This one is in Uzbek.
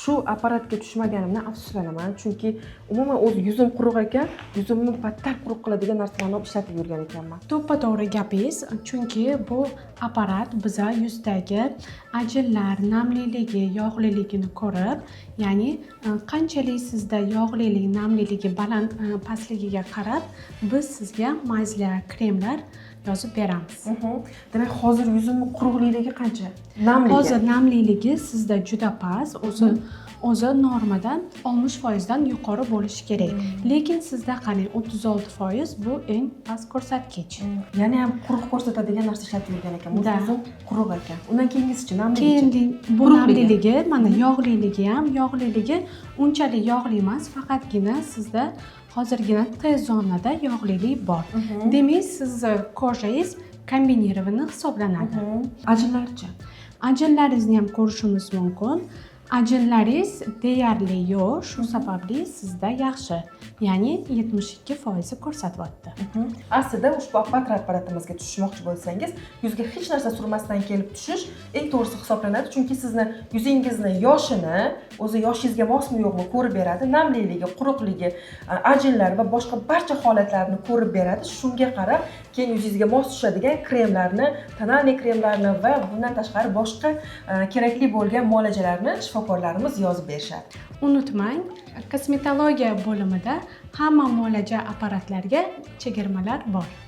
shu apparatga tushmaganimdan afsuslanaman, chunki umuman o'zi yuzim quruq ekan, yuzimni battar quruq qiladigan narsalarni ishlatib yurgan ekanman. To'ppa-to'g'ri gapingiz, chunki bu apparat biza yuzdagi ajinlar, namliligi, yog'liligini ko'rib, ya'ni qanchalik sizda yog'lilik, namliligi baland pastligiga qarab biz sizga mayzlar, kremlar yozib beramiz. Demak, hozir yuzimning quruqligi qancha? Namligi. Hozir namliligi sizda juda past, o'zi normadan 60% dan yuqori bo'lishi kerak. Lekin sizda qarang 36% bu eng past ko'rsatkich. Yana ham quruq ko'rsatadigan narsa ishlatib yurgan ekan. O'zi yuzim quruq ekan. Undan keyingisichi namligi. Keyin bu namliligi, mana yog'liligi unchalik yog'li emas, faqatgina sizda hozirgina T zonada yog'lilik bor. Demak, sizni kojangiz kombinirованный hisoblanadi. Ajinlarchi? Ajinlaringizni ham ko'rishimiz mumkin. Ajinlaringiz deyarli yo'q, shu sababli sizda yaxshi, ya'ni 72% ko'rsatyapti. Aslida ushbu apparatimizga tushmoqchi bo'lsangiz, yuzga hech narsa surmasdan kelib tushish eng to'g'risi hisoblanadi, chunki sizni yuzingizni yoshini, o'zi yoshingizga mosmi yo'qmi ko'rib beradi, namliligi, quruqligi, ajinlar va boshqa barcha holatlarni ko'rib beradi. Shunga qarab, keyin yuzingizga mos tushadigan kremlarni, tonalniy kremlarni va bundan tashqari boshqa kerakli bo'lgan muolajalarni shifokorlarimiz yozib berishadi. Unutmang, kosmetologiya bo'limida hamma muolaja apparatlariga chegirmalar bor.